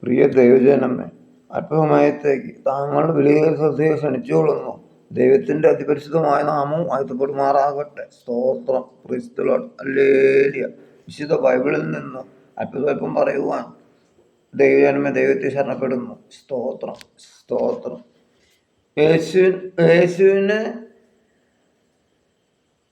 പ്രിയ ദൈവജനമേ, അല്പസമയത്തേക്ക് താങ്കളുടെ വിളിയെ ശ്രദ്ധയെ ക്ഷണിച്ചുകൊള്ളുന്നു. ദൈവത്തിന്റെ അതിപരിശുദ്ധമായ നാമം വാഴ്ത്തപ്പെടുമാറാകട്ടെ. സ്തോത്രം. Price the Lord. ഹല്ലേലൂയ. വിശുദ്ധ ബൈബിളിൽ നിന്ന് അല്പസ്വല്പം പറയുവാൻ ദൈവജനമേ ദൈവത്തെ ശരണപ്പെടുന്നു. സ്തോത്രം, സ്തോത്രം. യേശുവിനെ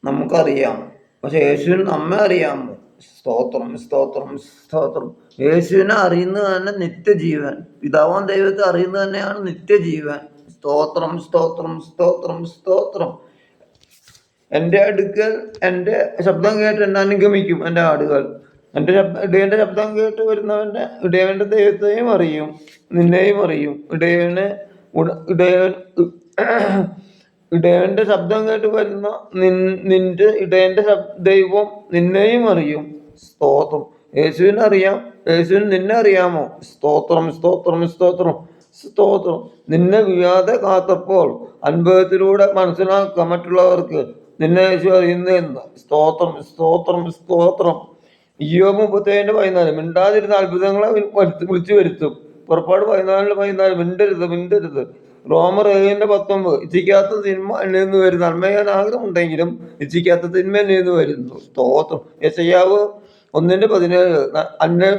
നമുക്കറിയാം, പക്ഷെ യേശുവിന് നമ്മെ അറിയാമോ? സ്തോത്രം, സ്തോത്രം, സ്തോത്രം. യേശുവിനെ അറിയുന്നത് തന്നെ നിത്യജീവൻ. പിതാവാൻ ദൈവത്തെ അറിയുന്നത് തന്നെയാണ് നിത്യജീവൻ. സ്തോത്രം, സ്തോത്രം, സ്തോത്രം, സ്തോത്രം. എൻ്റെ അടുക്കൽ എൻ്റെ ശബ്ദം കേട്ട് എന്നെ അനുഗമിക്കും എൻ്റെ ആടുകൾ. ഇടയൻ്റെ ശബ്ദം കേട്ട് വരുന്നവൻ്റെ ഇടയവൻ്റെ ദൈവത്തെയും അറിയും, നിന്നെയും അറിയും. ഇടയവന്റെ ശബ്ദം കേട്ട് വരുന്ന നിന്റെ ഇടയന്റെ ദൈവം നിന്നെയും അറിയും. സ്തോത്രം. യേശുവിനെ അറിയാം, യേശുവിന് നിന്നെ അറിയാമോ? സ്തോത്രം, സ്തോത്രം, സ്തോത്രം, സ്തോത്രം. നിന്നെ വീഴാതെ കാത്തപ്പോൾ അനുഭവത്തിലൂടെ മനസ്സിലാക്കാം മറ്റുള്ളവർക്ക് നിന്നെ യേശു അറിയുന്നതെന്ന്. സ്തോത്രം, സ്തോത്രം, സ്തോത്രം. ഇയ്യോബ് 37:14 മിണ്ടാതിരുന്ന അത്ഭുതങ്ങളെ വിളിച്ചു വരുത്തും. പുറപ്പാട് 14:14 മിണ്ടരുത്. റോമർ 7:19 ഇച്ഛിക്കാത്ത തിന്മ എന്ന് വരുന്നു. നന്മ ചെയ്യാൻ ആഗ്രഹമുണ്ടെങ്കിലും ഇച്ഛിക്കാത്ത തിന്മ എന്ന് വരുന്നു. സ്തോത്രം. യെശയ്യാവ് 1:17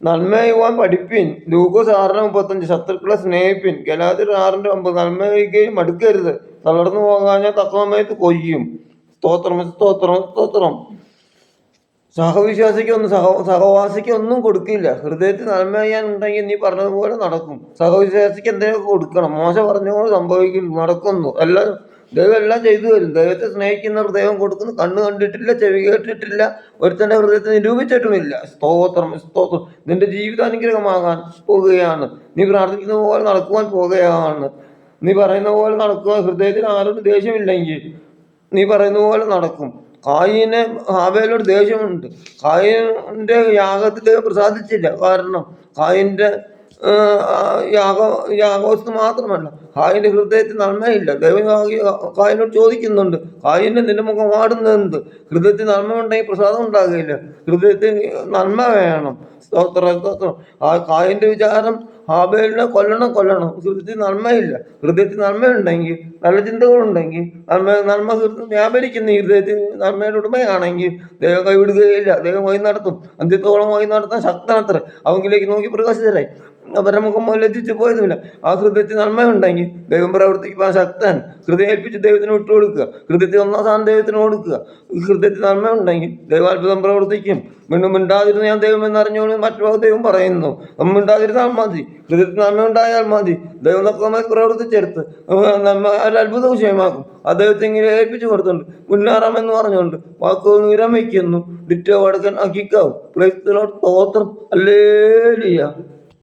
നന്മ ചെയ്യുവാൻ പഠിപ്പിൻ. ലൂക്കോസ് 6:35 ശത്രുക്കളെ സ്നേഹിപ്പിൻ. ഗലാത്യർ 6:9 നന്മ ചെയ്യുകയും മടുക്കരുത്. തളർന്നു പോകാൻ ഞാൻ തക്ക സമയത്ത് കൊയ്യും. സ്തോത്രം, സ്തോത്രം, സ്തോത്രം. സഹവാസിക്ക് ഒന്നും കൊടുക്കില്ല. ഹൃദയത്തിൽ നന്മ ചെയ്യാനുണ്ടെങ്കിൽ നീ പറഞ്ഞതുപോലെ നടക്കും. സഹവിശ്വാസിക്ക് എന്തെങ്കിലും കൊടുക്കണം. മോശ പറഞ്ഞതുപോലെ സംഭവിക്കും, നടക്കുന്നു. ദൈവം എല്ലാം ചെയ്തു തരും. ദൈവത്തെ സ്നേഹിക്കുന്നവർ ദൈവം കൊടുക്കുന്നു. കണ്ണ് കണ്ടിട്ടില്ല, ചെവി കേട്ടിട്ടില്ല, ഒരുത്തൻ്റെ ഹൃദയത്തെ നിരൂപിച്ചിട്ടുമില്ല. സ്തോത്രം, സ്തോത്രം. നിന്റെ ജീവിതം അനുഗ്രഹമാകാൻ പോകുകയാണ്. നീ പ്രാർത്ഥിക്കുന്ന പോലെ നടക്കുവാൻ പോകുകയാണ്. നീ പറയുന്ന പോലെ നടക്കുവാൻ, ഹൃദയത്തിൽ ആരോടും ദേഷ്യമില്ലെങ്കിൽ നീ പറയുന്ന പോലെ നടക്കും. കായീന് ഹാബേലോട് ദേഷ്യമുണ്ട്. കായീന്റെ യാഗത്തിൽ പ്രസാദിച്ചില്ല. കാരണം കായീന്റെ യാഗവസ്തു മാത്രമല്ല, കായീന്റെ ഹൃദയത്തിൽ നന്മയില്ല. ദൈവം കായീനോട് ചോദിക്കുന്നുണ്ട്, കായീനെ നിന്റെ മുഖം വാടുന്നത്. ഹൃദയത്തിൽ നന്മ ഉണ്ടെങ്കിൽ പ്രസാദം ഉണ്ടാകില്ല. ഹൃദയത്തിൽ നന്മ വേണം. സ്തോത്രം. കായീന്റെ വിചാരം ഹാബേലിനെ കൊല്ലണം. ഹൃദയത്തിൽ നന്മയില്ല. ഹൃദയത്തിൽ നന്മയുണ്ടെങ്കിൽ, നല്ല ചിന്തകളുണ്ടെങ്കിൽ, നന്മ വ്യാപരിക്കുന്ന ഹൃദയത്തിൽ നന്മയുടെ ഉടമയാണെങ്കിൽ ദൈവം കൈവിടുകയില്ല. ദൈവം വഴി നടത്തും. അന്ത്യത്തോളം വഴി നടത്താൻ ശക്തനത്ര. അവങ്കിലേക്ക് നോക്കി പ്രകാശിതരായി അവരുടെ മുഖം ലജ്ജിച്ചു പോയതുമില്ല. ആ ഹൃദയത്തിൽ നന്മയുണ്ടെങ്കിൽ ദൈവം പ്രവർത്തിക്കാൻ ശക്തൻ. ഹൃദയം ഏൽപ്പിച്ച് ദൈവത്തിന് വിട്ടുകൊടുക്കുക. ഹൃദയത്തിൽ 1-ാം സ്ഥാനം ദൈവത്തിന് കൊടുക്കുക. ഹൃദയത്തിൽ നന്മയുണ്ടെങ്കിൽ ദൈവം അത്ഭുതം പ്രവർത്തിക്കും. മിണ്ടാതിരുന്ന് ഞാൻ ദൈവം എന്നറിഞ്ഞോളൂ മറ്റൊരു ദൈവം പറയുന്നു. മിണ്ടാതിരുന്നാൽ മതി. ഹൃദയത്തിൽ നന്മ ഉണ്ടായാൽ മതി. ദൈവം നമുക്ക് പ്രവർത്തിച്ചെടുത്ത് ഒരു അത്ഭുത വിഷയമാക്കും. ആ ദൈവത്തെ ഇങ്ങനെ ഏൽപ്പിച്ചു കൊടുത്തുണ്ട്. മുന്നേറാമെന്ന് പറഞ്ഞുകൊണ്ട് വാക്കുകൾ വിരമിക്കുന്നു. ഡിറ്റോ വടക്കൻ അക്കിക്കാവും. Praise the lord. സ്തോത്രം. ഹല്ലേലൂയ.